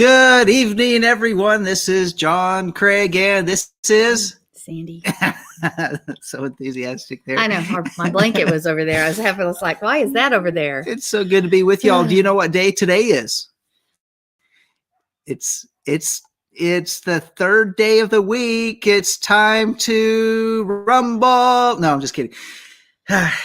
Good evening, everyone. This is John Craig, and this is Sandy. So enthusiastic there. I know my blanket was over there. I was like, why is that over there? It's so good to be with y'all. Do you know what day today is? It's the third day of the week. It's time to rumble. No, I'm just kidding.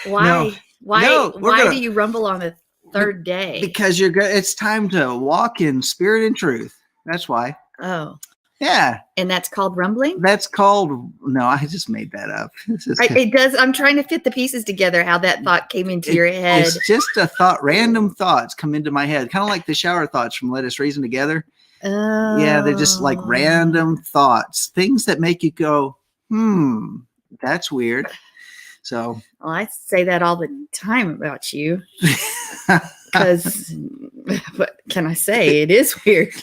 Why? No, Why do you rumble on the third day? Because it's time to walk in spirit and truth. That's why. Oh. Yeah. And that's called rumbling? No, I just made that up. It does. I'm trying to fit the pieces together, how that thought came into your head. It's just a thought. Random thoughts come into my head, kind of like the shower thoughts from Let Us Reason Together. Oh. Yeah, they're just like random thoughts, things that make you go, that's weird. So, well, I say that all the time about you. Because what can I say? It is weird.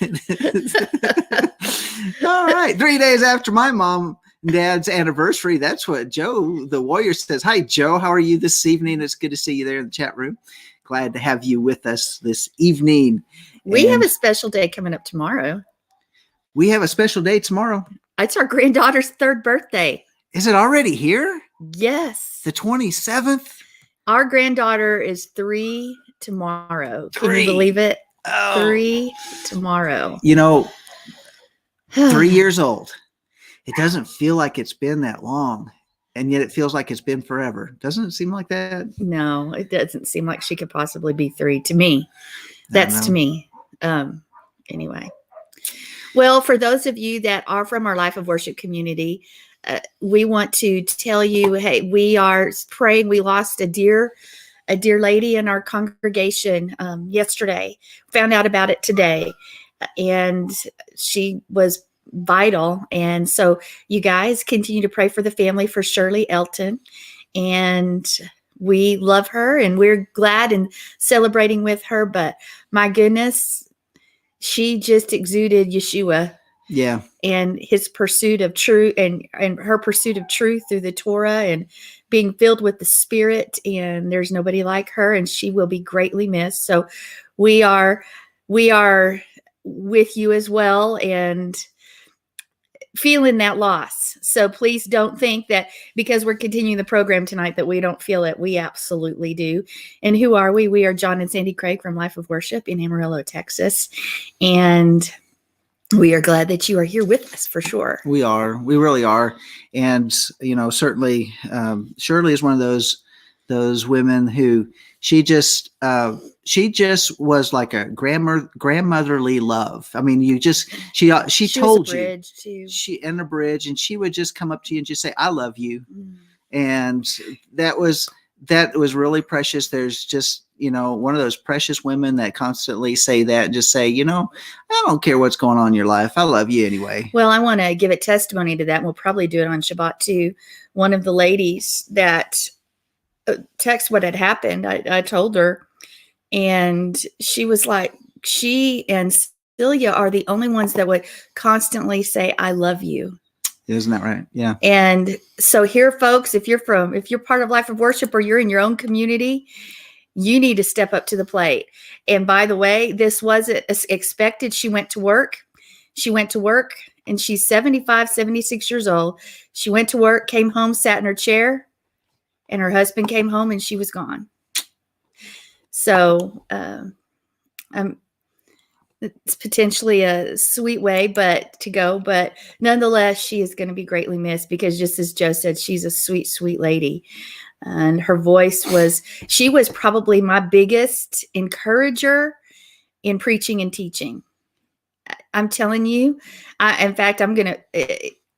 All right. 3 days after my mom and dad's anniversary, that's what Joe, the warrior, says. Hi, Joe. How are you this evening? It's good to see you there in the chat room. Glad to have you with us this evening. We have a special day coming up tomorrow. We have a special day tomorrow. It's our granddaughter's 3rd birthday. Is it already here? Yes. The 27th? Our granddaughter is 3 tomorrow. Can you believe it? Oh. 3 tomorrow. 3 years old. It doesn't feel like it's been that long, and yet it feels like it's been forever. Doesn't it seem like that? No, it doesn't seem like she could possibly be 3 to me. That's to me. Anyway. Well, for those of you that are from our Life of Worship community, we want to tell you, hey, we are praying. We lost a dear lady in our congregation yesterday. Found out about it today, and she was vital. And so you guys continue to pray for the family, for Shirley Elton, and we love her and we're glad and celebrating with her. But my goodness, she just exuded Yeshua. Yeah. And his pursuit of truth and her pursuit of truth through the Torah and being filled with the Spirit. And there's nobody like her, and she will be greatly missed. So we are with you as well and feeling that loss. So please don't think that because we're continuing the program tonight that we don't feel it. We absolutely do. And who are we? We are John and Sandi Craig from Life of Worship in Amarillo, Texas. And we are glad that you are here with us for sure. We are. We really are. And, certainly Shirley is one of those women who she just was like a grandmotherly love. I mean, she told you she in a bridge, and she would just come up to you and just say, "I love you." And that was really precious. There's just, one of those precious women that constantly say that and just say, I don't care what's going on in your life. I love you anyway. Well, I want to give a testimony to that. And we'll probably do it on Shabbat too. One of the ladies that text what had happened, I told her, and she was like, she and Celia are the only ones that would constantly say, "I love you." Isn't that right? Yeah. And so here, folks, if you're part of Life of Worship or you're in your own community, you need to step up to the plate. And by the way, this wasn't expected. She went to work, and she's 75, 76 years old. She went to work, came home, sat in her chair, and her husband came home and she was gone. So it's potentially a sweet way to go, but nonetheless, she is going to be greatly missed because, just as Joe said, she's a sweet, sweet lady. And her voice she was probably my biggest encourager in preaching and teaching. I'm telling you,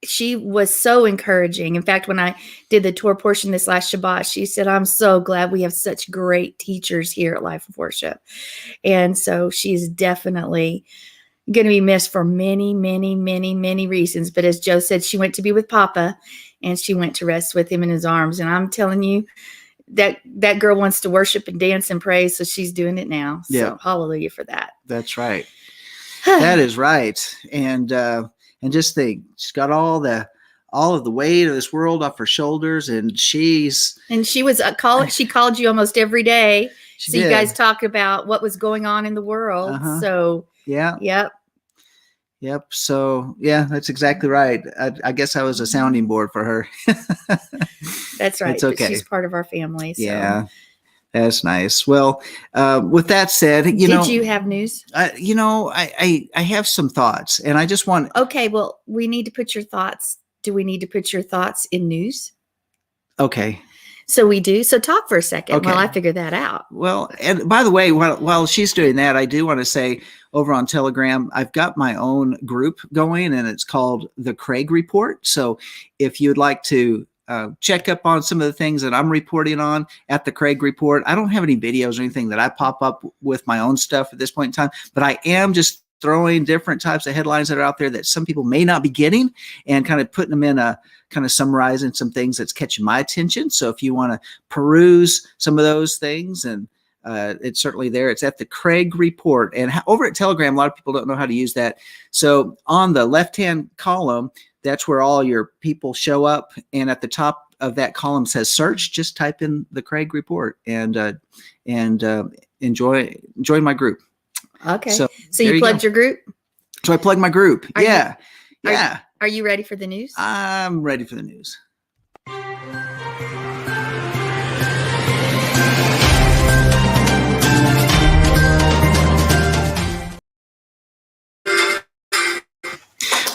she was so encouraging. In fact, when I did the tour portion this last Shabbat, she said, "I'm so glad we have such great teachers here at Life of Worship." And so she's definitely going to be missed for many, many, many, many reasons. But as Joe said, she went to be with Papa, and she went to rest with him in his arms. And I'm telling you, that girl wants to worship and dance and praise, so she's doing it now. So hallelujah for that. That's right. That is right. And just think, she's got all of the weight of this world off her shoulders, and she was she called you almost every day. She so did. You guys talk about what was going on in the world. So yeah. Yep. Yep. So yeah, that's exactly right. I guess I was a sounding board for her. That's right. It's But okay. she's part of our family. So Yeah, that's nice. Well, with that said, did you have news? I have some thoughts, and I just want. Okay, well, we need to put your thoughts. Do we need to put your thoughts in news? Okay. So we do. So talk for a second while I Okay. figure that out. Well, and by the way, while she's doing that, I do want to say over on Telegram, I've got my own group going, and it's called the Craig Report. So if you'd like to check up on some of the things that I'm reporting on at the Craig Report, I don't have any videos or anything that I pop up with my own stuff at this point in time, but I am just throwing different types of headlines that are out there that some people may not be getting and kind of putting them in a kind of summarizing some things that's catching my attention. So if you want to peruse some of those things, and it's certainly there. It's at the Craig Report. And over at Telegram, a lot of people don't know how to use that. So on the left-hand column, that's where all your people show up. And at the top of that column says search. Just type in the Craig Report and enjoy my group. Okay. So you plugged your group? So I plugged my group. Yeah. Are you ready for the news? I'm ready for the news.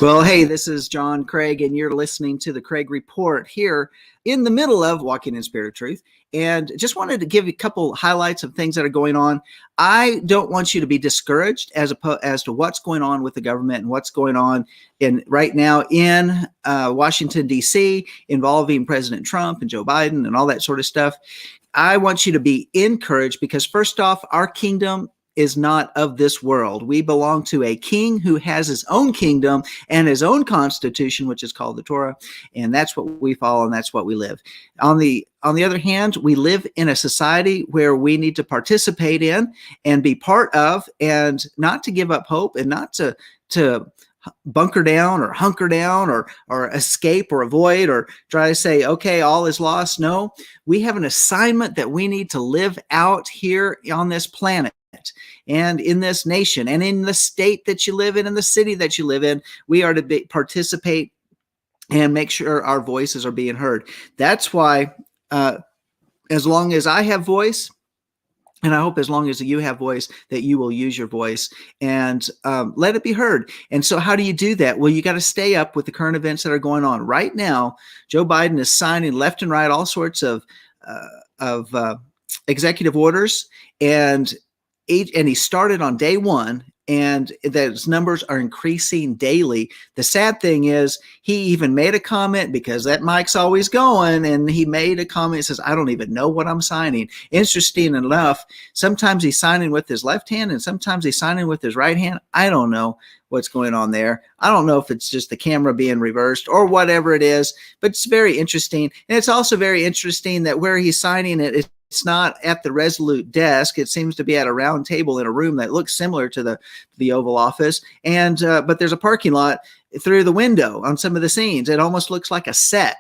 Well, hey, this is John Craig, and you're listening to the Craig Report here in the middle of Walking in Spirit of Truth. And just wanted to give you a couple highlights of things that are going on. I don't want you to be discouraged as to what's going on with the government and what's going on right now in Washington, D.C., involving President Trump and Joe Biden and all that sort of stuff. I want you to be encouraged because, first off, our kingdom is not of this world. We belong to a king who has his own kingdom and his own constitution, which is called the Torah, and that's what we follow and that's what we live. On the other hand, we live in a society where we need to participate in and be part of, and not to give up hope and not to bunker down or hunker down or escape or avoid or try to say, okay, all is lost. No, we have an assignment that we need to live out here on this planet and in this nation and in the state that you live in and the city that you live in. We are to participate and make sure our voices are being heard. That's why as long as I have voice, and I hope as long as you have voice, that you will use your voice and let it be heard. And so how do you do that? Well, you got to stay up with the current events that are going on. Right now, Joe Biden is signing left and right all sorts of executive orders, and he started on day one, and those numbers are increasing daily. The sad thing is he even made a comment, because that mic's always going, and he made a comment that says, I don't even know what I'm signing. Interesting enough, sometimes he's signing with his left hand and sometimes he's signing with his right hand. I don't know what's going on there. I don't know if it's just the camera being reversed or whatever it is, but it's very interesting. And it's also very interesting that where he's signing it, it's not at the Resolute desk. It seems to be at a round table in a room that looks similar to the Oval Office. And but there's a parking lot through the window on some of the scenes. It almost looks like a set.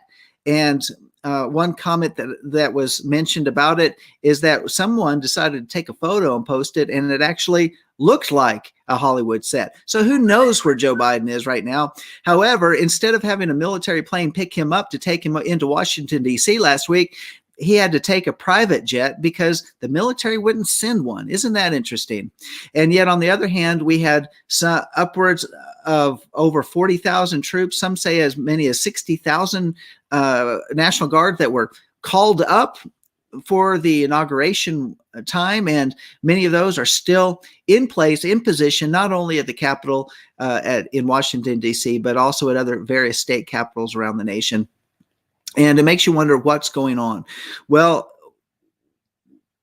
And one comment that was mentioned about it is that someone decided to take a photo and post it, and it actually looked like a Hollywood set. So who knows where Joe Biden is right now? However, instead of having a military plane pick him up to take him into Washington, D.C. last week, he had to take a private jet because the military wouldn't send one. Isn't that interesting? And yet, on the other hand, we had upwards of over 40,000 troops. Some say as many as 60,000 National Guard that were called up for the inauguration time, and many of those are still in place, in position, not only at the Capitol in Washington, D.C., but also at other various state capitals around the nation. And it makes you wonder what's going on. Well,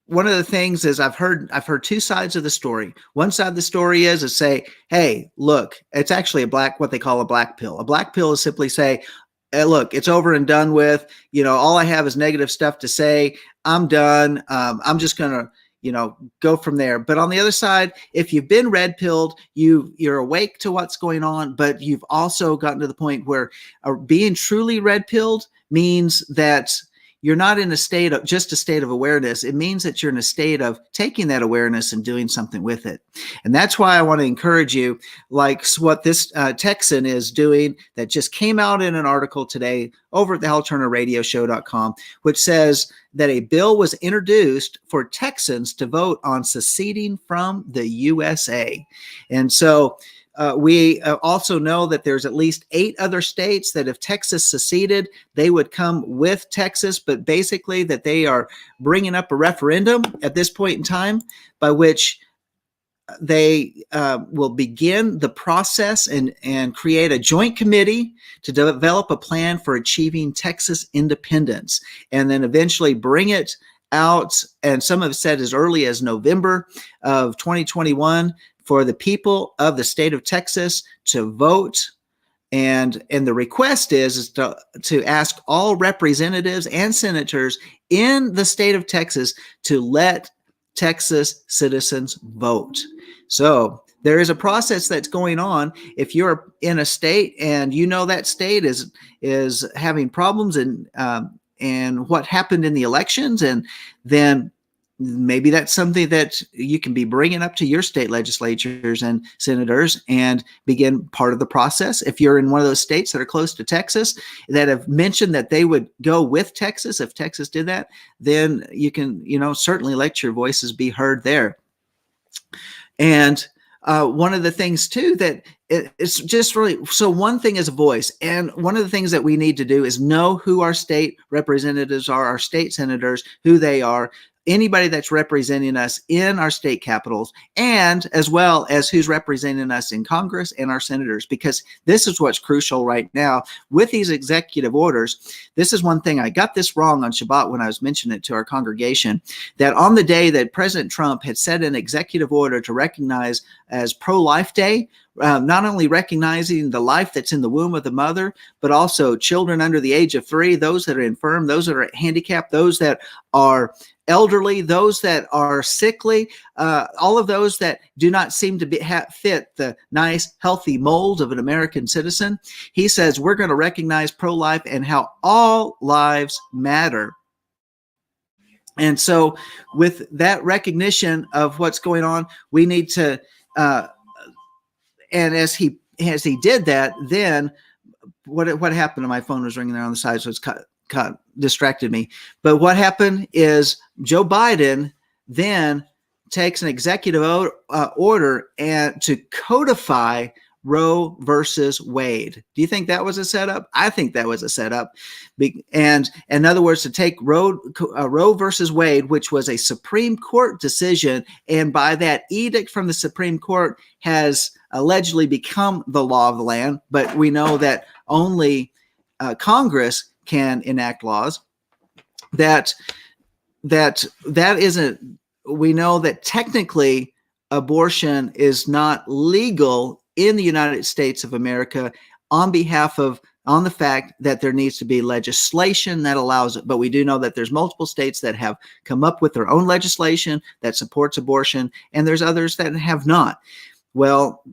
one of the things is I've heard two sides of the story. One side of the story is to say, hey, look, it's actually what they call a black pill. A black pill is simply say, hey, look, it's over and done with. All I have is negative stuff to say. I'm done. I'm just going to, go from there. But on the other side, if you've been red pilled, you're awake to what's going on, but you've also gotten to the point where being truly red pilled means that you're not in a state of just a state of awareness. It means that you're in a state of taking that awareness and doing something with it. And that's why I want to encourage you, like what this Texan is doing that just came out in an article today over at the HalTurnerRadioShow.com, which says that a bill was introduced for Texans to vote on seceding from the USA. And so we also know that there's at least 8 other states that if Texas seceded, they would come with Texas, but basically that they are bringing up a referendum at this point in time by which they will begin the process and create a joint committee to develop a plan for achieving Texas independence, and then eventually bring it out. And some have said as early as November of 2021 for the people of the state of Texas to vote. And the request is to ask all representatives and senators in the state of Texas to let Texas citizens vote. So there is a process that's going on. If you're in a state and you know that state is having problems and what happened in the elections, and then maybe that's something that you can be bringing up to your state legislatures and senators and begin part of the process. If you're in one of those states that are close to Texas that have mentioned that they would go with Texas, if Texas did that, then you can, certainly let your voices be heard there. And one of the things too that it's just really, so one thing is a voice, and one of the things that we need to do is know who our state representatives are, our state senators, who they are, anybody that's representing us in our state capitals, and as well as who's representing us in Congress and our senators, because this is what's crucial right now with these executive orders. This is one thing I got this wrong on Shabbat when I was mentioning it to our congregation, that on the day that President Trump had set an executive order to recognize as Pro-Life Day, not only recognizing the life that's in the womb of the mother, but also children under the age of 3, those that are infirm, those that are handicapped, those that are elderly, those that are sickly, all of those that do not seem to fit the nice, healthy mold of an American citizen. He says we're going to recognize pro-life and how all lives matter. And so with that recognition of what's going on, we need to, and as he did that, then what happened? My phone was ringing there on the side, so it's distracted me. But what happened is Joe Biden then takes an executive order and to codify Roe versus Wade. Do you think that was a setup? I think that was a setup. And in other words, to take Roe versus Wade, which was a Supreme Court decision, and by that edict from the Supreme Court has allegedly become the law of the land. But we know that only Congress can enact laws. That isn't. We know that technically abortion is not legal in the United States of America on the fact that there needs to be legislation that allows it. But we do know that there's multiple states that have come up with their own legislation that supports abortion, and there's others that have not. Well,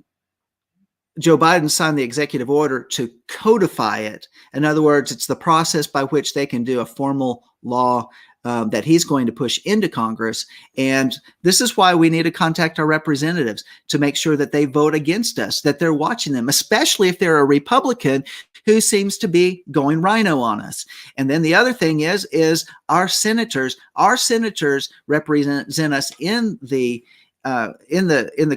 Joe Biden signed the executive order to codify it. In other words, it's the process by which they can do a formal law that he's going to push into Congress. And this is why we need to contact our representatives to make sure that they vote against us, that they're watching them, especially if they're a Republican who seems to be going rhino on us. And then the other thing is our senators represent us in the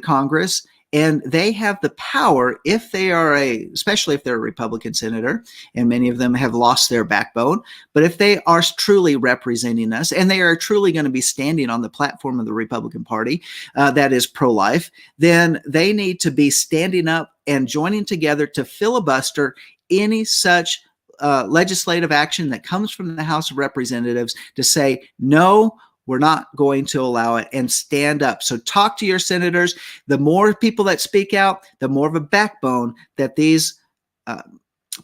Congress. And they have the power, if they are especially if they're a Republican senator, and many of them have lost their backbone, but if they are truly representing us and they are truly going to be standing on the platform of the Republican Party that is pro-life, then they need to be standing up and joining together to filibuster any such legislative action that comes from the House of Representatives to say, no, we're not going to allow it, and stand up. So talk to your senators. The more people that speak out, the more of a backbone that these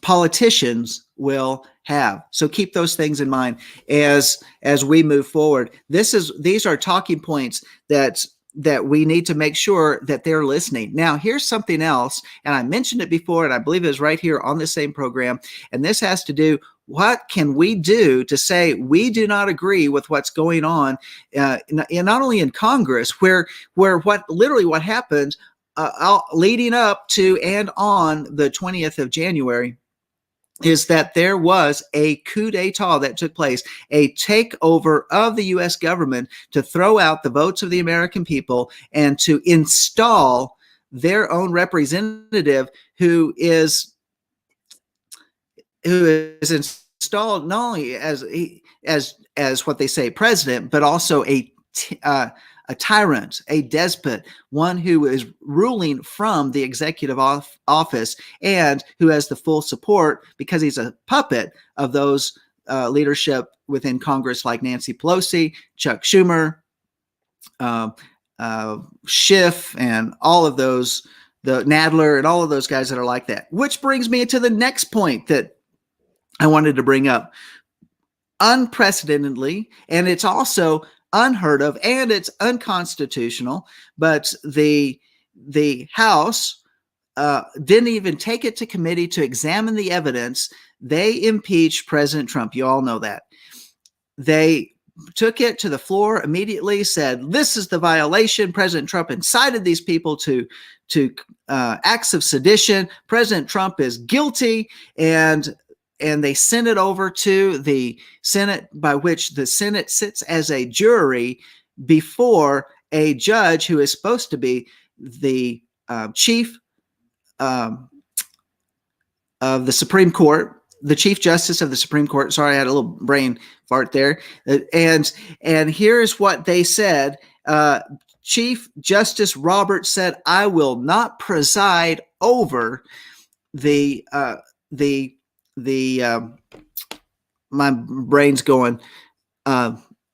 politicians will have. So keep those things in mind as we move forward. These are talking points that that we need to make sure that they're listening. Now, here's something else, and I mentioned it before, and I believe it was right here on the same program, and this has to do, what can we do to say we do not agree with what's going on, not only in Congress, where what happened leading up to and on the 20th of January, is that there was a coup d'etat that took place, a takeover of the U.S. government to throw out the votes of the American people and to install their own representative who is installed not only as what they say president, but also a tyrant, a despot, one who is ruling from the executive office and who has the full support, because he's a puppet of those leadership within Congress like Nancy Pelosi, Chuck Schumer, Schiff, and all of those, the Nadler, and all of those guys that are like that. Which brings me to the next point that I wanted to bring up. Unprecedentedly, and it's also unheard of, and it's unconstitutional, but the House didn't even take it to committee to examine the evidence. They impeached President Trump. You all know that. They took it to the floor immediately, said, this is the violation. President Trump incited these people to acts of sedition. President Trump is guilty, and they sent it over to the Senate, by which the Senate sits as a jury before a judge who is supposed to be the chief of the Supreme Court, the Chief Justice of the Supreme Court. Sorry, I had a little brain fart there. And here's what they said. Chief Justice Roberts said, I will not preside over my brain's going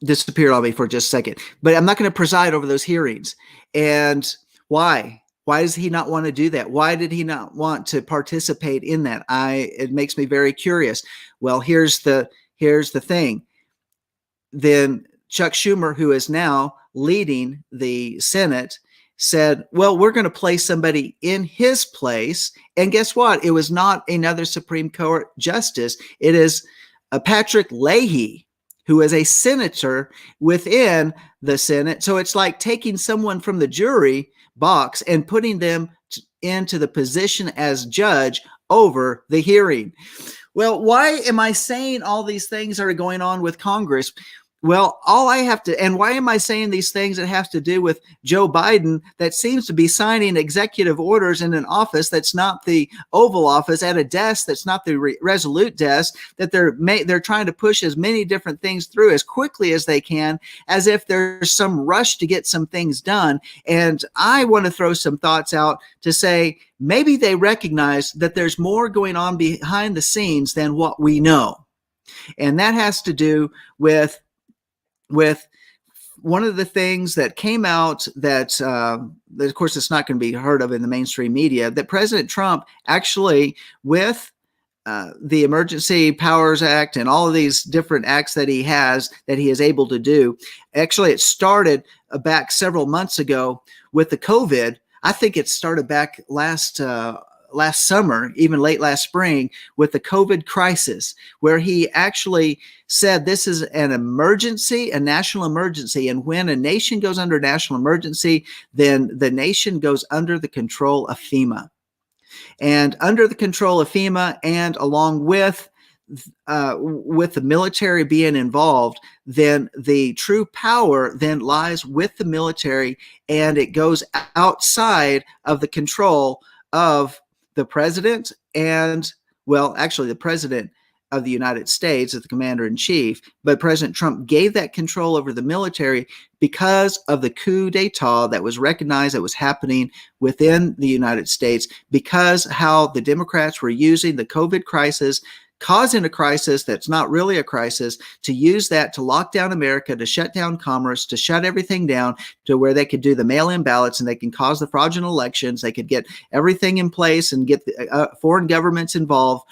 disappeared on me for just a second, but I'm not going to preside over those hearings. And why does he not want to do that? Why did he not want to participate in that? It makes me very curious. Well, here's the thing. Then Chuck Schumer, who is now leading the Senate, said, well, we're going to place somebody in his place. And guess what? It was not another Supreme Court justice. It is Patrick Leahy, who is a senator within the Senate. So it's like taking someone from the jury box and putting them into the position as judge over the hearing. Well, why am I saying all these things that are going on with Congress? Well, and why am I saying these things that have to do with Joe Biden, that seems to be signing executive orders in an office that's not the Oval Office, at a desk that's not the Resolute desk, that they're trying to push as many different things through as quickly as they can, as if there's some rush to get some things done. And I want to throw some thoughts out to say, maybe they recognize that there's more going on behind the scenes than what we know. And that has to do with one of the things that came out that of course, it's not going to be heard of in the mainstream media, that President Trump actually, with the Emergency Powers Act and all of these different acts that he is able to do, actually it started back several months ago with the COVID. I think it started back last summer, even late last spring, with the COVID crisis, where he actually said this is an emergency, a national emergency. And when a nation goes under national emergency, then the nation goes under the control of FEMA. And under the control of FEMA, and along with the military being involved, then the true power then lies with the military, and it goes outside of the control of the president and, well, actually the president of the United States as the commander in chief. But President Trump gave that control over the military because of the coup d'etat that was recognized that was happening within the United States, because how the Democrats were using the COVID crisis, causing a crisis that's not really a crisis, to use that to lock down America, to shut down commerce, to shut everything down, to where they could do the mail-in ballots and they can cause the fraudulent elections. They could get everything in place and get the, foreign governments involved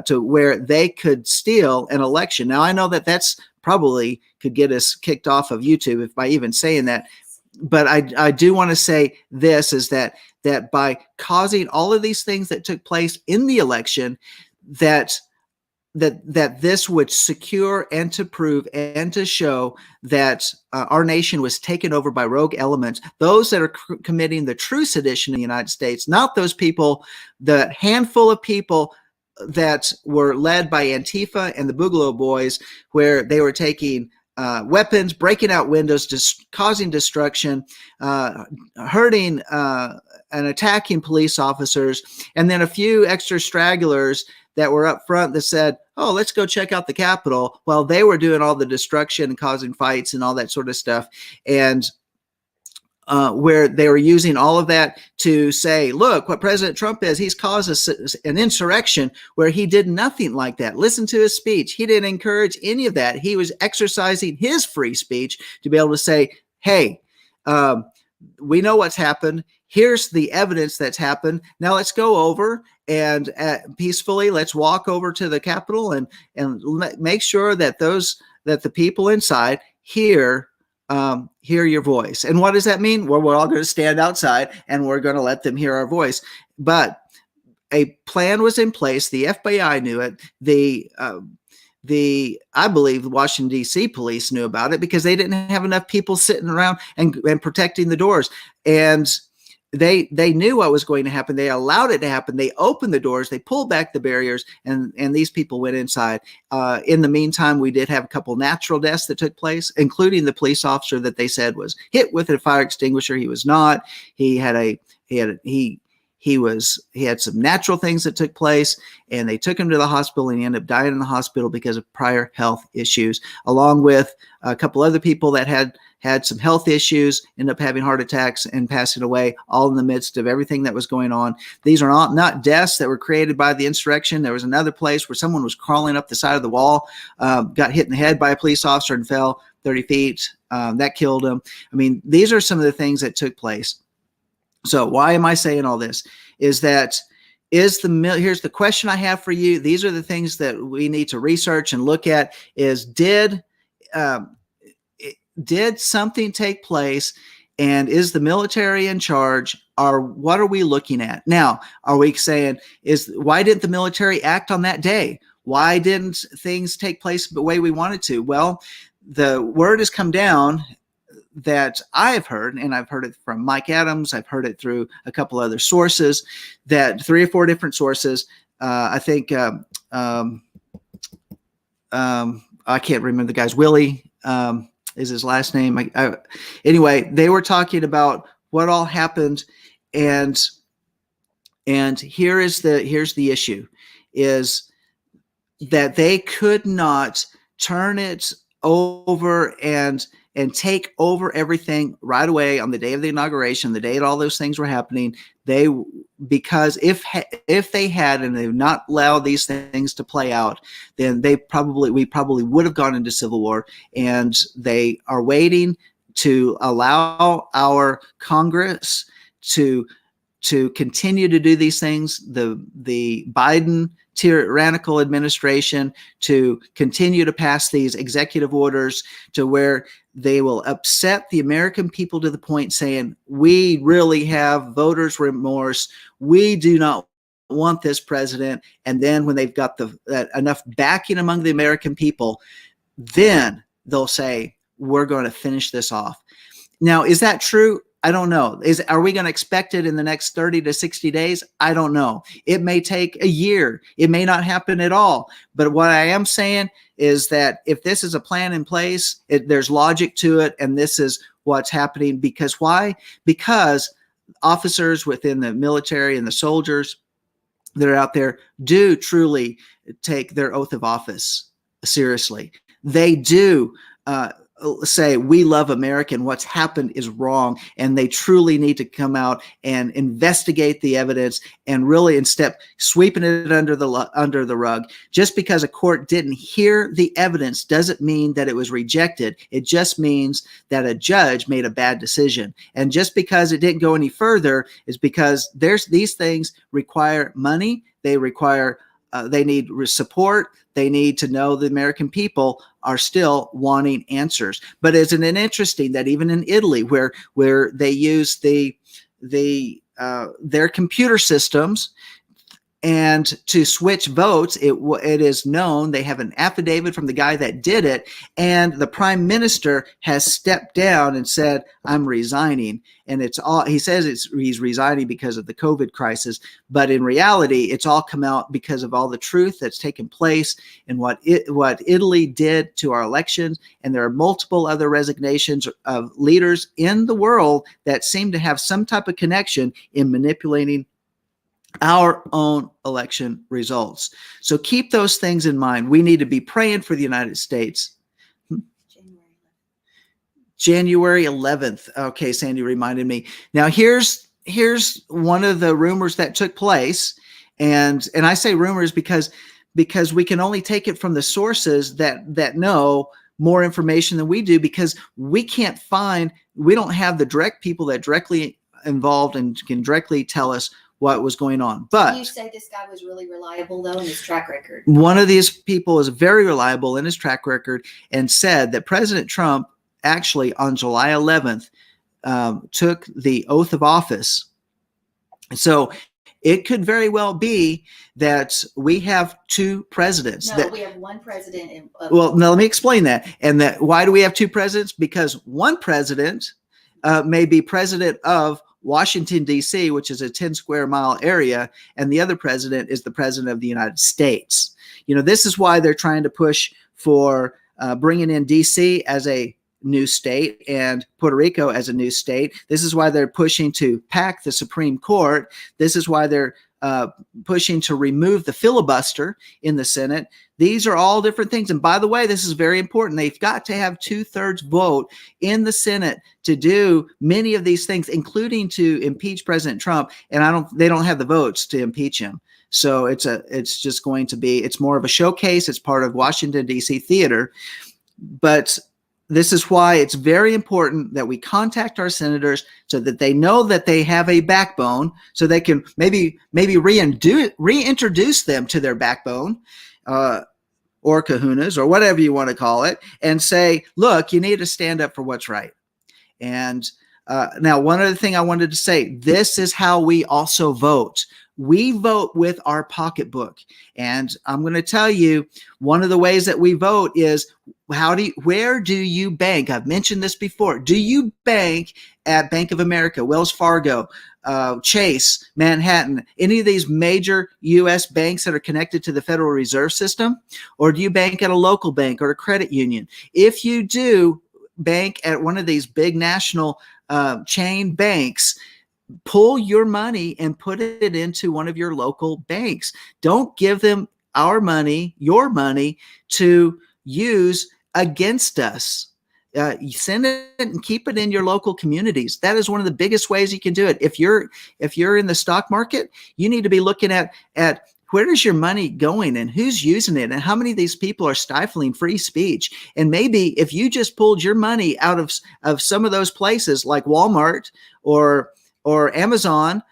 to where they could steal an election. Now, I know that that's probably could get us kicked off of YouTube if by even saying that. but I do want to say this is that by causing all of these things that took place in the election, that this would secure and to prove and to show that our nation was taken over by rogue elements, those that are committing the true sedition in the United States, not those people, the handful of people that were led by Antifa and the Boogaloo Boys, where they were taking weapons, breaking out windows, just causing destruction, hurting and attacking police officers, and then a few extra stragglers that were up front that said, oh, let's go check out the Capitol, while they were doing all the destruction and causing fights and all that sort of stuff. And where they were using all of that to say, look, what President Trump is, he's caused an insurrection, where he did nothing like that. Listen to his speech. He didn't encourage any of that. He was exercising his free speech to be able to say, hey, we know what's happened. Here's the evidence that's happened. Now let's go over and peacefully, let's walk over to the Capitol and make sure that the people inside hear your voice. And what does that mean? Well, we're all going to stand outside and we're going to let them hear our voice. But a plan was in place. The FBI knew it. I believe the Washington, D.C. police knew about it, because they didn't have enough people sitting around and protecting the doors. And they knew what was going to happen. They allowed it to happen. They opened the doors, they pulled back the barriers, and these people went inside. In the meantime, we did have a couple natural deaths that took place, including the police officer that they said was hit with a fire extinguisher. He was not. He had some natural things that took place, and they took him to the hospital, and he ended up dying in the hospital because of prior health issues, along with a couple other people that had some health issues, ended up having heart attacks and passing away, all in the midst of everything that was going on. These are not deaths that were created by the insurrection. There was another place where someone was crawling up the side of the wall, got hit in the head by a police officer and fell 30 feet. That killed him. I mean, these are some of the things that took place. So why am I saying all this? Here's the question I have for you. These are the things that we need to research and look at. Did something take place, and is the military in charge? What are we looking at now? Are we saying, why didn't the military act on that day? Why didn't things take place the way we wanted to? Well, the word has come down that I've heard, and I've heard it from Mike Adams, I've heard it through a couple other sources, that 3 or 4 different sources. I think I can't remember the guy's Willie is his last name. Anyway, they were talking about what all happened, and here's the issue, is that they could not turn it over and take over everything right away on the day of the inauguration, the day that all those things were happening. Because if they had, and they've not allowed these things to play out, then we probably would have gone into civil war. And they are waiting to allow our Congress to continue to do these things. The Biden tyrannical administration to continue to pass these executive orders to where they will upset the American people to the point saying, we really have voters' remorse. We do not want this president. And then when they've got enough backing among the American people, then they'll say, we're going to finish this off. Now, is that true? I don't know. Are we going to expect it in the next 30 to 60 days? I don't know. It may take a year. It may not happen at all. But what I am saying is that if this is a plan in place, there's logic to it, and this is what's happening. Because why? Because officers within the military and the soldiers that are out there do truly take their oath of office seriously. They do say, we love America and what's happened is wrong, and they truly need to come out and investigate the evidence and really instead sweeping it under the rug. Just because a court didn't hear the evidence doesn't mean that it was rejected. It just means that a judge made a bad decision. And just because it didn't go any further is because these things require money. They require support. They need to know the American people are still wanting answers. But isn't it interesting that even in Italy, where they use their computer systems and to switch votes, it is known, they have an affidavit from the guy that did it, and the prime minister has stepped down and said, I'm resigning. And he says he's resigning because of the COVID crisis, but in reality, it's all come out because of all the truth that's taken place and what Italy did to our elections. And there are multiple other resignations of leaders in the world that seem to have some type of connection in manipulating our own election results. So keep those things in mind. We need to be praying for the United States. January 11th. Okay, Sandy reminded me. Now here's one of the rumors that took place. And I say rumors because we can only take it from the sources that know more information than we do, because we don't have the direct people that directly involved and can directly tell us what was going on. But you say this guy was really reliable, though, in his track record. One of these people is very reliable in his track record and said that President Trump actually on July 11th took the oath of office. So it could very well be that we have two presidents. No, we have one president. Well, now let me explain that. And why do we have two presidents? Because one president may be president of Washington, D.C., which is a 10 square mile area, and the other president is the president of the United States. This is why they're trying to push for bringing in D.C. as a new state and Puerto Rico as a new state. This is why they're pushing to pack the Supreme Court. This is why they're pushing to remove the filibuster in the Senate. These are all different things. And by the way, this is very important. They've got to have 2/3 vote in the Senate to do many of these things, including to impeach President Trump. And they don't have the votes to impeach him. So it's more of a showcase. It's part of Washington, D.C. theater. But this is why it's very important that we contact our senators so that they know that they have a backbone, so they can maybe reintroduce them to their backbone, or kahunas, or whatever you want to call it, and say, look, you need to stand up for what's right. And now, one other thing I wanted to say, this is how we also vote. We vote with our pocketbook. And I'm going to tell you, one of the ways that we vote is, where do you bank? I've mentioned this before. Do you bank at Bank of America, Wells Fargo, Chase, Manhattan, any of these major U.S. banks that are connected to the Federal Reserve System? Or do you bank at a local bank or a credit union? If you do bank at one of these big national chain banks, pull your money and put it into one of your local banks. Don't give them your money to use against us. You send it and keep it in your local communities. That is one of the biggest ways you can do it. If you're in the stock market, you need to be looking at where is your money going and who's using it and how many of these people are stifling free speech. And maybe if you just pulled your money out of some of those places like Walmart or Amazon,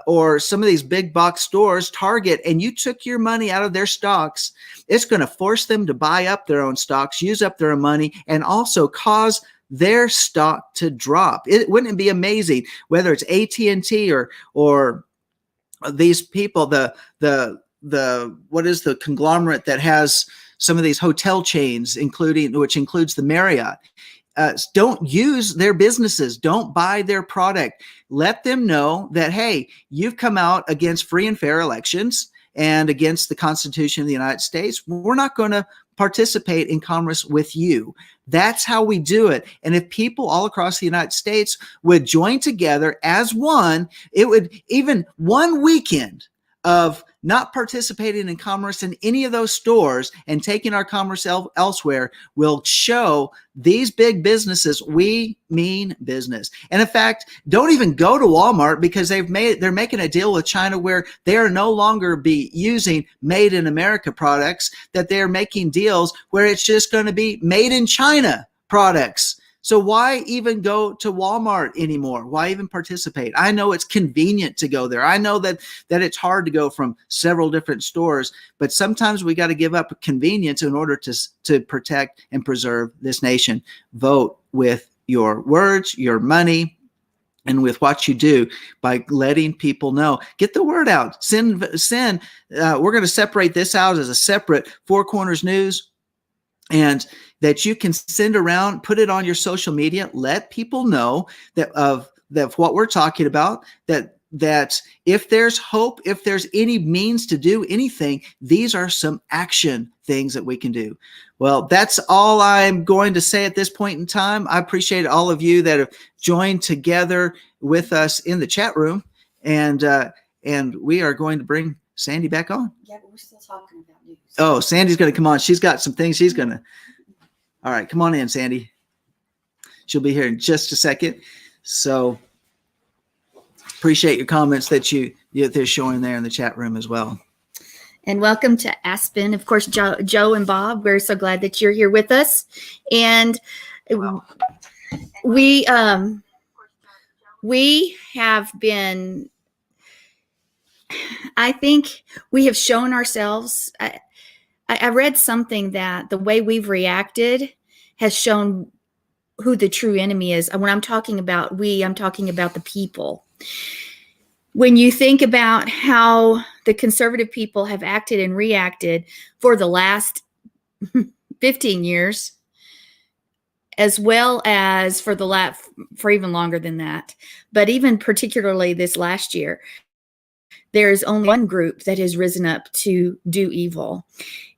or some of these big box stores, Target, and you took your money out of their stocks, it's going to force them to buy up their own stocks, use up their own money, and also cause their stock to drop. Wouldn't it be amazing, whether it's AT&T or these people, what is the conglomerate that has some of these hotel chains, which includes the Marriott? Don't use their businesses. Don't buy their product. Let them know that, hey, you've come out against free and fair elections and against the Constitution of the United States. We're not going to participate in commerce with you. That's how we do it. And if people all across the United States would join together as one, it would, even one weekend of not participating in commerce in any of those stores and taking our commerce elsewhere will show these big businesses we mean business. And in fact, don't even go to Walmart, because they're making a deal with China where they are no longer be using made in America products, that they're making deals where it's just going to be made in China products. So why even go to Walmart anymore? Why even participate? I know it's convenient to go there. I know that it's hard to go from several different stores, but sometimes we got to give up convenience in order to protect and preserve this nation. Vote with your words, your money, and with what you do by letting people know. Get the word out. Send. We're going to separate this out as a separate Four Corners News, and that you can send around, put it on your social media, let people know that of what we're talking about, that if there's hope, if there's any means to do anything, these are some action things that we can do. Well, that's all I'm going to say at this point in time. I appreciate all of you that have joined together with us in the chat room, and we are going to bring Sandi back on. Yeah, but we're still talking about news. Oh, Sandi's going to come on. She's got some things she's going to. All right, come on in, Sandi. She'll be here in just a second. So appreciate your comments that they're showing there in the chat room as well. And welcome to Aspen. Of course, Joe and Bob, we're so glad that you're here with us. And we have been, I think we have shown ourselves. I read something that the way we've reacted has shown who the true enemy is. And when I'm talking about I'm talking about the people. When you think about how the conservative people have acted and reacted for the last 15 years, as well as for even longer than that, but even particularly this last year, there's only one group that has risen up to do evil.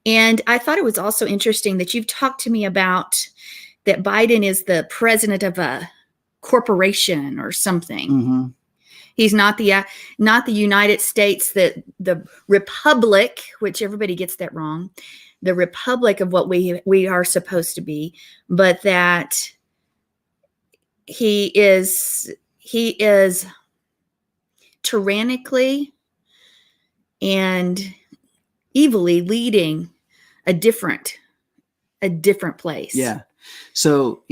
And I thought it was also interesting that you've talked to me about that Biden is the president of a corporation or something. Mm-hmm. He's not the United States, the republic, which everybody gets that wrong, the republic of what we are supposed to be, but that he is tyrannically and evilly leading a different place. Yeah. So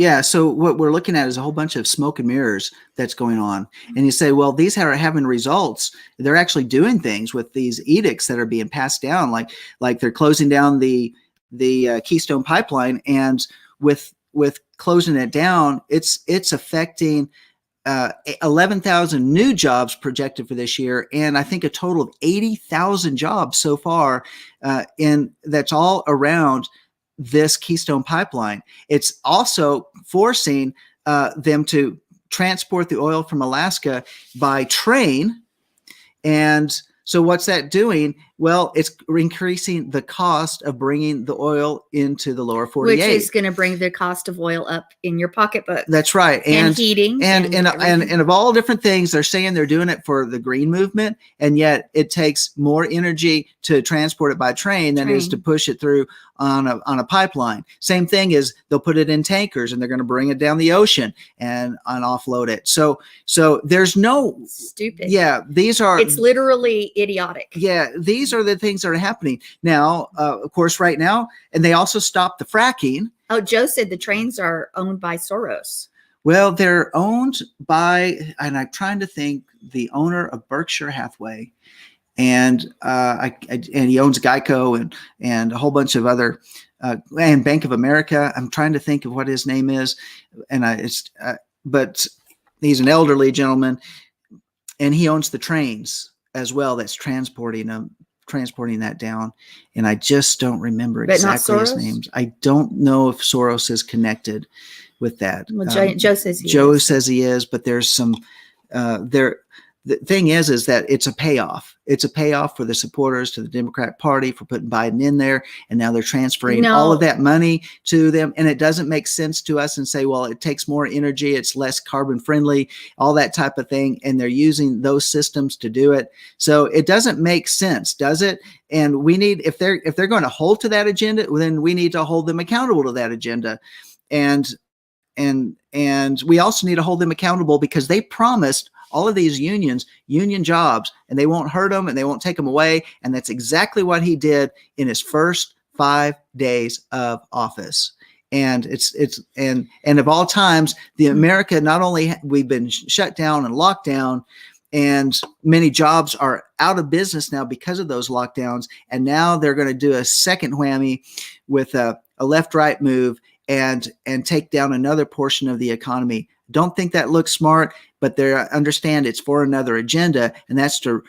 what we're looking at is a whole bunch of smoke and mirrors that's going on. And you say, well, these are having results. They're actually doing things with these edicts that are being passed down, like they're closing down the Keystone Pipeline, and with closing it down, it's affecting 11,000 new jobs projected for this year, and I think a total of 80,000 jobs so far, and that's all around this Keystone Pipeline. It's also forcing them to transport the oil from Alaska by train, and so what's that doing? Well, it's increasing the cost of bringing the oil into the lower 48. Which is going to bring the cost of oil up in your pocketbook. That's right. And heating. And of all different things, they're saying they're doing it for the green movement. And yet it takes more energy to transport it by train than it is to push it through on a pipeline. Same thing is they'll put it in tankers and they're going to bring it down the ocean and offload it. So there's no stupid. Yeah, it's literally idiotic. Yeah, these are the things that are happening now. Of course, right now, and they also stopped the fracking. Oh, Joe said the trains are owned by Soros. Well, they're owned by, and I'm trying to think, the owner of Berkshire Hathaway, and he owns Geico and a whole bunch of other, and Bank of America. I'm trying to think of what his name is, but he's an elderly gentleman, and he owns the trains as well that's transporting that down, and I just don't remember exactly his names. I don't know if Soros is connected with that. Well, Joe says he is, but there's some the thing is that it's a payoff. It's a payoff for the supporters to the Democratic Party for putting Biden in there, and now they're transferring all of that money to them, and it doesn't make sense to us and say, well, it takes more energy, it's less carbon friendly, all that type of thing, and they're using those systems to do it. So it doesn't make sense, does it? And we need, if they're going to hold to that agenda, then we need to hold them accountable to that agenda. And we also need to hold them accountable because they promised all of these union jobs, and they won't hurt them and they won't take them away. And that's exactly what he did in his first 5 days of office. And and of all times, the America, not only we've been shut down and locked down, and many jobs are out of business now because of those lockdowns. And now they're going to do a second whammy with a left-right move and take down another portion of the economy. Don't think that looks smart, but they understand it's for another agenda, and that's to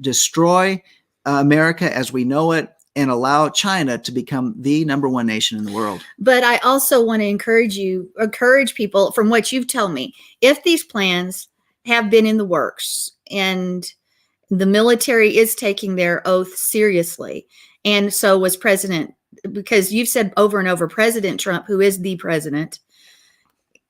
destroy America as we know it and allow China to become the number one nation in the world. But I also want to encourage people from what you've told me, if these plans have been in the works and the military is taking their oath seriously, and so was President, because you've said over and over, President Trump, who is the president,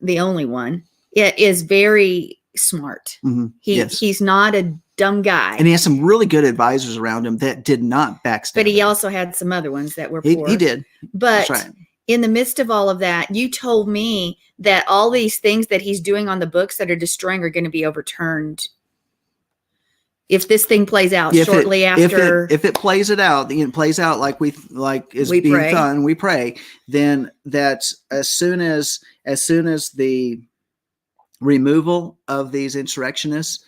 the only one, it is very smart. Mm-hmm. He's not a dumb guy. And he has some really good advisors around him that did not backstab But he him. also had some other ones that were poor. He did. But That's right. in the midst of all of that, you told me that all these things that he's doing on the books that are destroying are going to be overturned if this thing plays out shortly after. If it plays it out, it plays out like is being done, we pray, then that as soon as the removal of these insurrectionists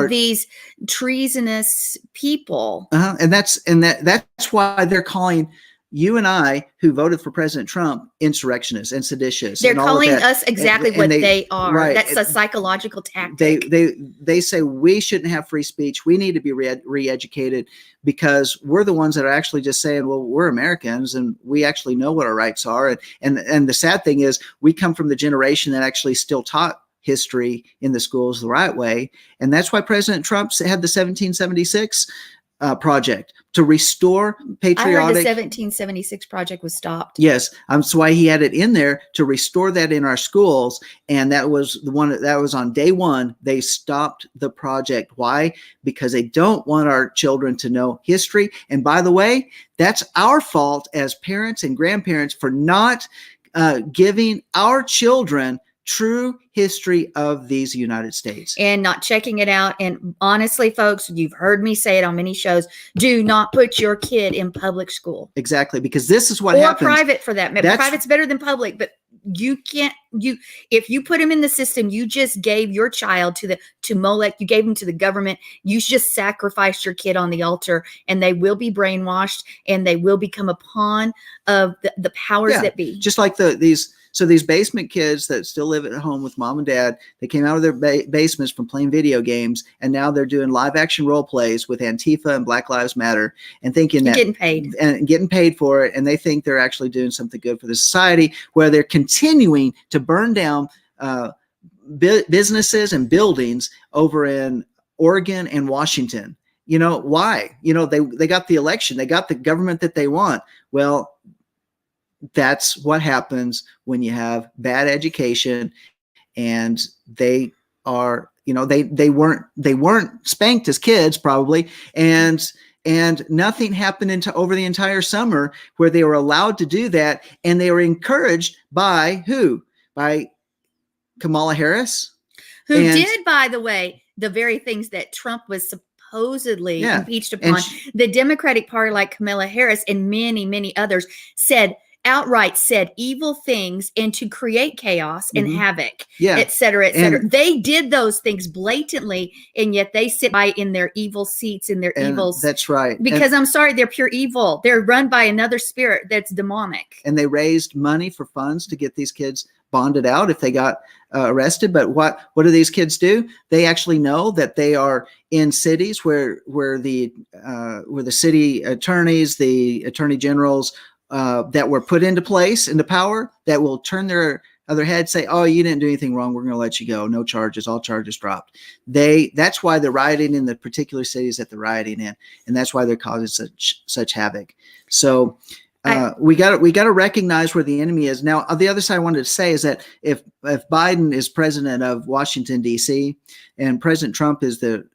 these treasonous people, and that's why they're calling you and I, who voted for President Trump, insurrectionists and seditious. They're and all calling of that. us exactly what they are. Right. That's a psychological tactic. They say we shouldn't have free speech. We need to be re-educated, because we're the ones that are actually just saying, well, we're Americans and we actually know what our rights are. And the sad thing is, we come from the generation that actually still taught history in the schools the right way. And that's why President Trump had the 1776 project to restore patriotic. I heard the 1776 project was stopped. Yes, that's why he had it in there, to restore that in our schools. And that was the one that was on day one. They stopped the project. Why? Because they don't want our children to know history. And by the way, that's our fault as parents and grandparents for not giving our children true history of these United States and not checking it out. And honestly, folks, you've heard me say it on many shows, do not put your kid in public school. Exactly, because this is what or happens. Private, for that matter. Private's better than public, but you can't, if you put him in the system, you just gave your child to Molech, you gave him to the government, you just sacrificed your kid on the altar, and they will be brainwashed and they will become a pawn of the powers that be. Just like these basement kids that still live at home with mom and dad, they came out of their basements from playing video games, and now they're doing live action role plays with Antifa and Black Lives Matter, and thinking that getting paid for it. And they think they're actually doing something good for the society, where they're continuing to burn down businesses and buildings over in Oregon and Washington. You know, why? You know, they got the election, they got the government that they want. Well, that's what happens when you have bad education, and they are, you know, they weren't spanked as kids probably, and nothing happened over the entire summer, where they were allowed to do that, and they were encouraged by who? By Kamala Harris, who did, by the way, the very things that Trump was supposedly impeached upon. The Democratic Party, like Kamala Harris and many, many others, outright said evil things, and to create chaos and havoc, et cetera, et cetera. They did those things blatantly, and yet they sit by in their evil seats, in their evils. That's right. Because I'm sorry, they're pure evil. They're run by another spirit that's demonic. And they raised money for funds to get these kids bonded out if they got arrested. But what do these kids do? They actually know that they are in cities where the city attorneys, the attorney generals, that were put into power, that will turn their other head, say, oh, you didn't do anything wrong, we're going to let you go, no charges, all charges dropped. That's why they're rioting in the particular cities that they're rioting in, and that's why they're causing such havoc. So we got to recognize where the enemy is. Now, the other side I wanted to say is that if Biden is president of Washington, D.C., and President Trump is the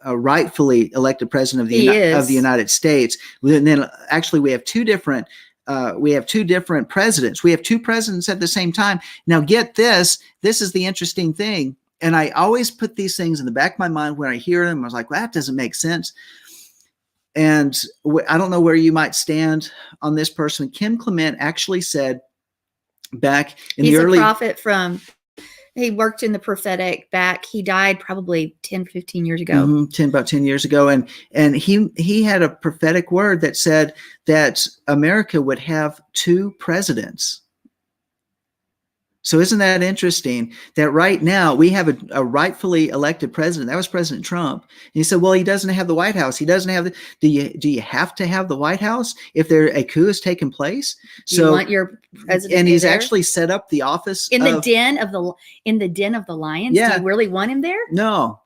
rightfully elected president of the United States, then actually we have two different presidents. We have two presidents at the same time. Now, get this. This is the interesting thing. And I always put these things in the back of my mind when I hear them. I was like, well, that doesn't make sense. And I don't know where you might stand on this person. Kim Clement actually said back in He's the early. a prophet he worked in the prophetic back. He died probably 10, 15 years ago. 10 years ago. And he had a prophetic word that said that America would have 2 presidents. So isn't that interesting that right now we have a rightfully elected president? That was President Trump. And he said, well, he doesn't have the White House. He doesn't have do you have to have the White House if a coup has taken place? So you want your president, and he's actually set up the office in the den of the lions. Yeah. Do you really want him there? No.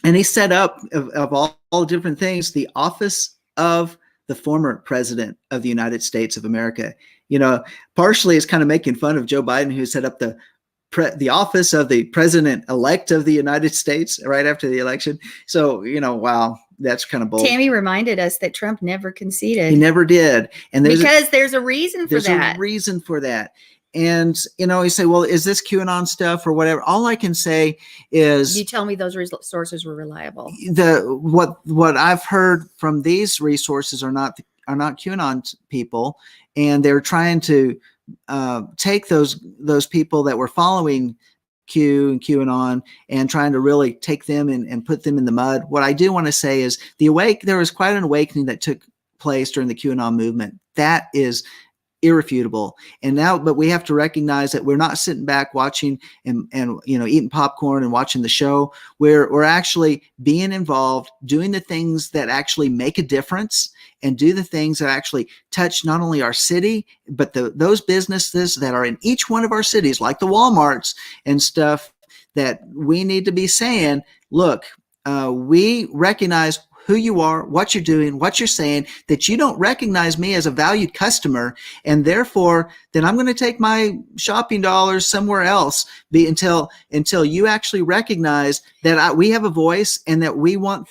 And he set up of all different things, the office of the former president of the United States of America. Partially it's kind of making fun of Joe Biden, who set up the office of the president-elect of the United States right after the election. So, wow, that's kind of bold. Tammy reminded us that Trump never conceded. He never did. And there's a reason for that. There's a reason for that. And, you say, well, is this QAnon stuff or whatever? All I can say is, you tell me those sources were reliable. What I've heard from these resources are not QAnon people, and they're trying to take those people that were following Q and QAnon and trying to really take them and put them in the mud. What I do want to say is there was quite an awakening that took place during the QAnon movement. That is irrefutable. And now, but we have to recognize that we're not sitting back watching and eating popcorn and watching the show. We're actually being involved, doing the things that actually make a difference, and do the things that actually touch not only our city, but those businesses that are in each one of our cities, like the Walmarts and stuff, that we need to be saying, look, we recognize who you are, what you're doing, what you're saying, that you don't recognize me as a valued customer, and therefore then I'm going to take my shopping dollars somewhere else until you actually recognize that we have a voice and that we want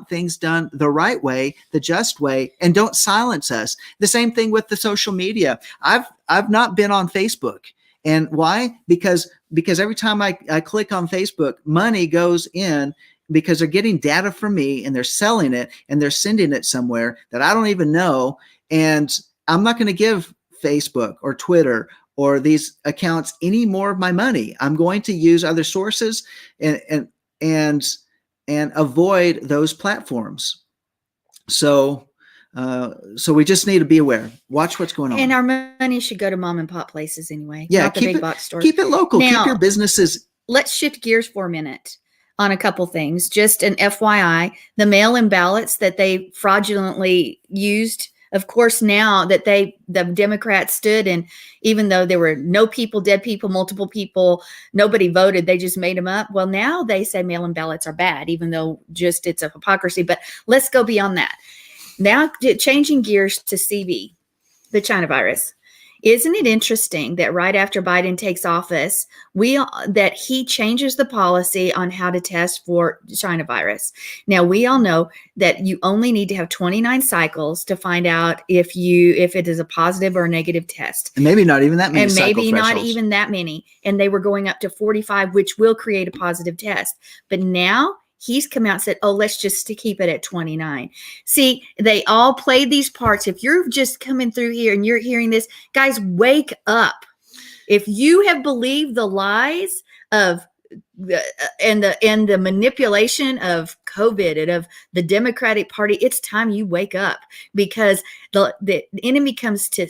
things done the right way, the just way, and don't silence us. The same thing with the social media. I've not been on Facebook. And why? Because every time I click on Facebook, money goes in, because they're getting data from me and they're selling it and they're sending it somewhere that I don't even know. And I'm not going to give Facebook or Twitter or these accounts any more of my money. I'm going to use other sources and avoid those platforms. So we just need to be aware. Watch what's going on. And our money should go to mom and pop places anyway. Yeah, not the big box stores. Keep it local. Now, keep your businesses. Let's shift gears for a minute on a couple things. Just an FYI, the mail-in ballots that they fraudulently used, of course, now that the Democrats stood, and even though there were no people, dead people, multiple people, nobody voted, they just made them up. Well, now they say mail-in ballots are bad, even though it's a hypocrisy. But let's go beyond that. Now, changing gears to CV, the China virus. Isn't it interesting that right after Biden takes office, that he changes the policy on how to test for China virus? Now, we all know that you only need to have 29 cycles to find out if it is a positive or a negative test. And maybe not even that many. And maybe not even that many. And they were going up to 45, which will create a positive test. But now he's come out and said, oh, let's just keep it at 29. See, they all played these parts. If you're just coming through here and you're hearing this, guys, wake up. If you have believed the lies of the manipulation of COVID and of the Democratic Party, it's time you wake up, because the enemy comes to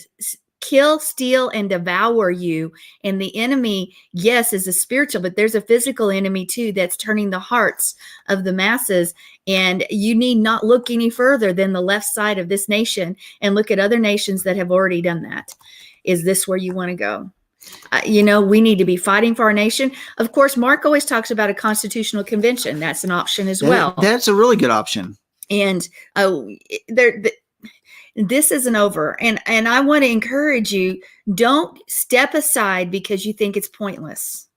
kill, steal, and devour you. And the enemy, yes, is a spiritual, but there's a physical enemy too that's turning the hearts of the masses. And you need not look any further than the left side of this nation and look at other nations that have already done that. Is this where you want to go? We need to be fighting for our nation. Of course, Mark always talks about a constitutional convention. That's an option as well. That's a really good option. And this isn't over. And I want to encourage you, don't step aside because you think it's pointless.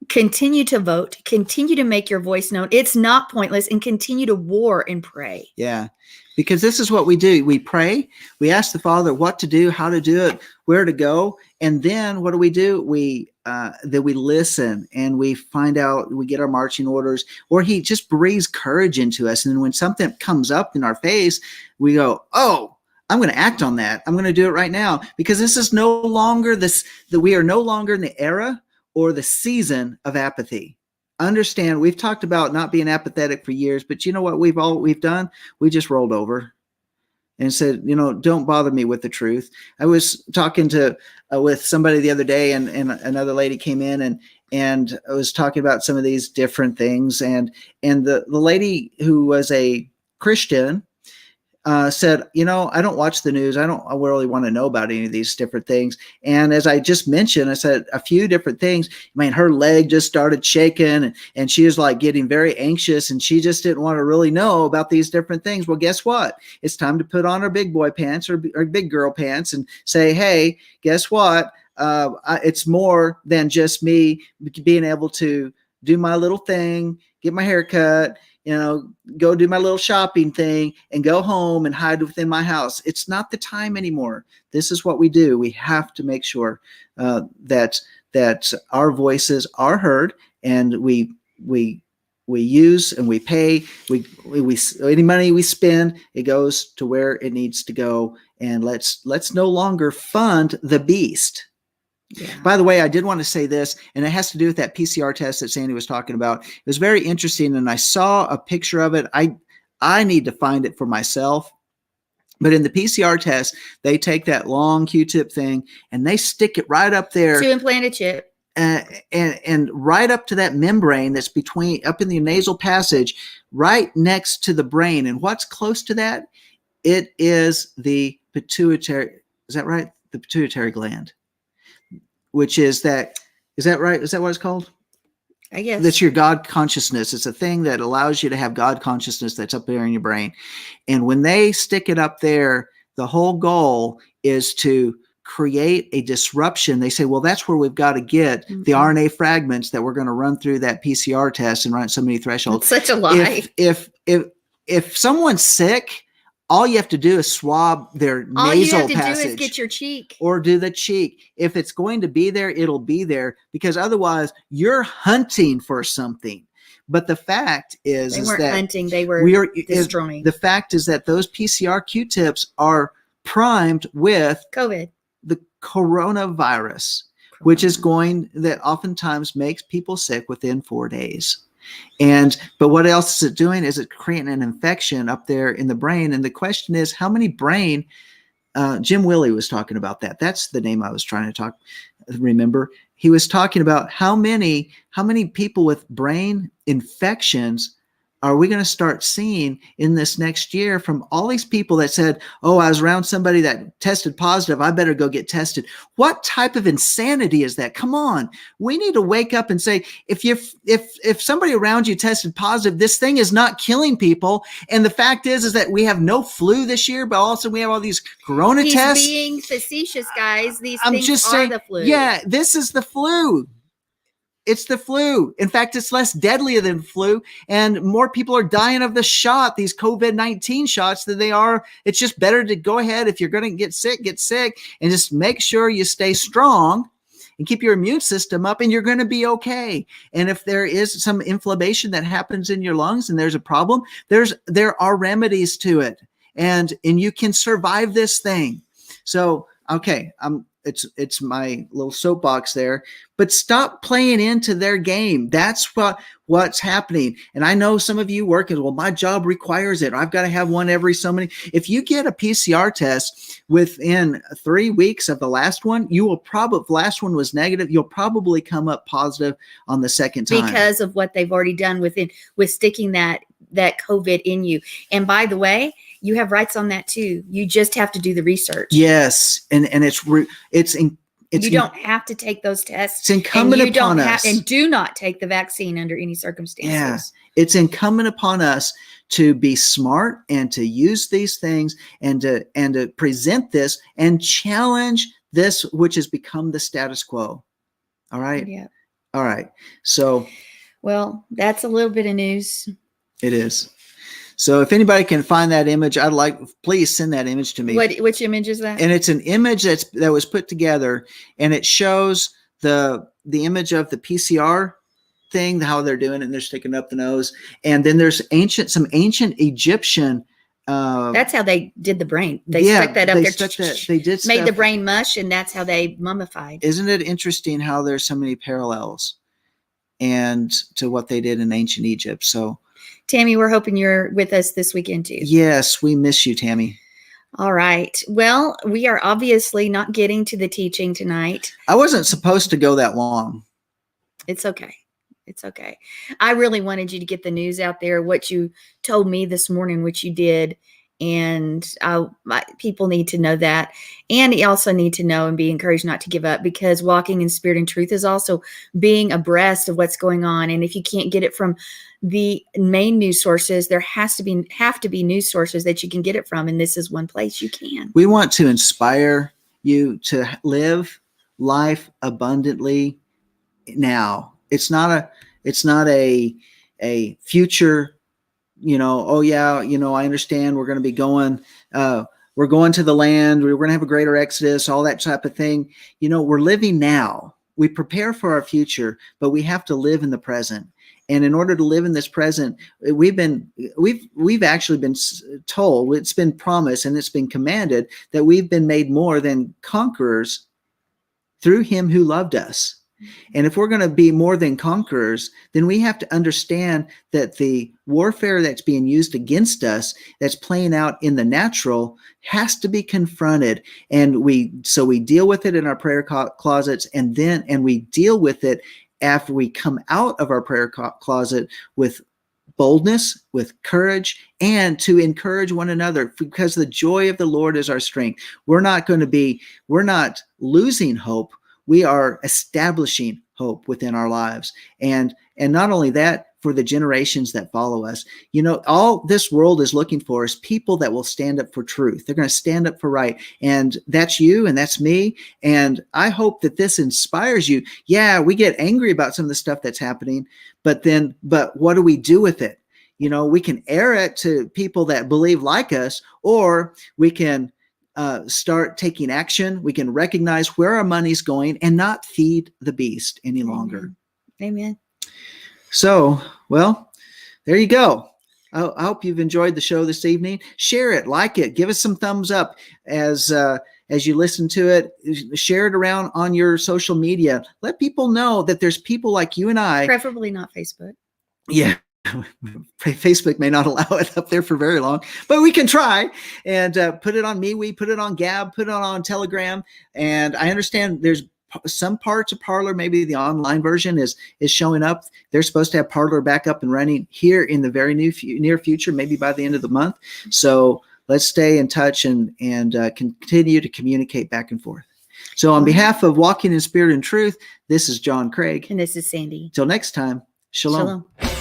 Continue to vote, continue to make your voice known. It's not pointless, and continue to war and pray. Yeah, because this is what we do. We pray, we ask the Father what to do, how to do it, where to go. And then what do? We listen, and we find out, we get our marching orders, or he just breathes courage into us. And then when something comes up in our face, we go, oh, I'm going to act on that. I'm going to do it right now, because this is no longer that we are no longer in the era or the season of apathy. Understand, we've talked about not being apathetic for years, but you know what we've done? We just rolled over and said, don't bother me with the truth. I was talking with somebody the other day, and another lady came in, and I was talking about some of these different things, and the lady who was a Christian said, I don't watch the news. I really want to know about any of these different things. And as I just mentioned, I said a few different things. Man, her leg just started shaking, and she was like getting very anxious, and she just didn't want to really know about these different things. Well, guess what? It's time to put on her big boy pants or big girl pants and say, hey, guess what? It's more than just me being able to do my little thing, get my hair cut, go do my little shopping thing and go home and hide within my house. It's not the time anymore. This is what we do. We have to make sure that our voices are heard, and we use and we pay. We any money we spend, it goes to where it needs to go. And let's no longer fund the beast. Yeah. By the way, I did want to say this, and it has to do with that PCR test that Sandy was talking about. It was very interesting, and I saw a picture of it. I need to find it for myself. But in the PCR test, they take that long Q-tip thing and they stick it right up there to implant a chip, and right up to that membrane that's up in the nasal passage, right next to the brain. And what's close to that? It is the pituitary. Is that right? The pituitary gland. Which is that right? Is that what it's called? I guess. That's your God consciousness. It's a thing that allows you to have God consciousness that's up there in your brain. And when they stick it up there, the whole goal is to create a disruption. They say, well, that's where we've got to get the RNA fragments that we're going to run through that PCR test and run at so many thresholds. That's such a lie. If someone's sick, all you have to do is swab their nasal passage. All you have to do is get your cheek. Or do the cheek. If it's going to be there, it'll be there, because otherwise you're hunting for something. But the fact is they weren't that hunting, they were destroying. The fact is that those PCR Q-tips are primed with COVID, the coronavirus, which is that oftentimes makes people sick within 4 days. But what else is it doing? Is it creating an infection up there in the brain? And the question is, how many brain? Jim Willie was talking about that. That's the name I was trying to remember. He was talking about how many people with brain infections are we going to start seeing in this next year from all these people that said, oh, I was around somebody that tested positive, I better go get tested. What type of insanity is that? Come on. We need to wake up and say, if somebody around you tested positive, this thing is not killing people. And the fact is that we have no flu this year, but also we have all these corona tests. He's being facetious, guys. These I'm things just are saying, the flu. Yeah, this is the flu. It's the flu. In fact, it's less deadly than flu, and more people are dying of the shot, these COVID-19 shots, than they are. It's just better to go ahead. If you're going to get sick, and just make sure you stay strong and keep your immune system up, and you're going to be okay. And if there is some inflammation that happens in your lungs and there's a problem, there are remedies to it, and you can survive this thing. So, okay, it's my little soapbox there, but stop playing into their game. That's what's happening. And I know some of you working, well, my job requires it. I've got to have one every so many. If you get a PCR test within 3 weeks of the last one, the last one was negative, you'll probably come up positive on the second time. Because of what they've already done with sticking that COVID in you. And by the way, you have rights on that too. You just have to do the research. Yes, and you don't have to take those tests. It's incumbent upon us. And do not take the vaccine under any circumstances. Yeah, it's incumbent upon us to be smart and to use these things and to present this and challenge this, which has become the status quo. All right. Yeah. All right. So, well, that's a little bit of news. It is. So if anybody can find that image, please send that image to me. Which image is that? And it's an image that was put together, and it shows the image of the PCR thing, how they're doing it, and they're sticking up the nose. And then there's some ancient Egyptian That's how they did the brain. They yeah, stuck that up they there. stuck that. They did Made the stuff. brain mush, and that's how they mummified. Isn't it interesting how there's so many parallels and to what they did in ancient Egypt? So, Tammy, we're hoping you're with us this weekend too. yes, we miss you, Tammy. All right. Well, we are obviously not getting to the teaching tonight. I wasn't supposed to go that long. It's okay. It's okay. I really wanted you to get the news out there, what you told me this morning, which you did. And people need to know that. And you also need to know and be encouraged not to give up, because walking in spirit and truth is also being abreast of what's going on. And if you can't get it from the main news sources, there have to be news sources that you can get it from. And this is one place you can. We want to inspire you to live life abundantly now. It's not a future, oh yeah, I understand we're going to be going, we're going to the land, we're going to have a greater exodus, all that type of thing. We're living now. We prepare for our future, but we have to live in the present. And in order to live in this present, we've actually been told, it's been promised and it's been commanded that we've been made more than conquerors through him who loved us. And if we're going to be more than conquerors, then we have to understand that the warfare that's being used against us, that's playing out in the natural, has to be confronted. And we deal with it in our prayer closets, and we deal with it after we come out of our prayer closet with boldness, with courage, and to encourage one another, because the joy of the Lord is our strength. We're not losing hope. We are establishing hope within our lives. And not only that, for the generations that follow us. All this world is looking for is people that will stand up for truth. They're going to stand up for right. And that's you and that's me. And I hope that this inspires you. Yeah, we get angry about some of the stuff that's happening, but what do we do with it? We can air it to people that believe like us, or we can start taking action. We can recognize where our money's going and not feed the beast any longer. Amen. So, well, there you go. I hope you've enjoyed the show this evening. Share it, like it, give us some thumbs up as you listen to it. Share it around on your social media. Let people know that there's people like you and I. Preferably not Facebook. Yeah. Facebook may not allow it up there for very long, but we can try and put it on MeWe, put it on Gab, put it on Telegram. And I understand there's some parts of Parler, maybe the online version is showing up. They're supposed to have Parler back up and running here in the very near future, maybe by the end of the month. So let's stay in touch and continue to communicate back and forth. So on behalf of Walking in Spirit and Truth, this is John Craig. And this is Sandi. Till next time, shalom. Shalom.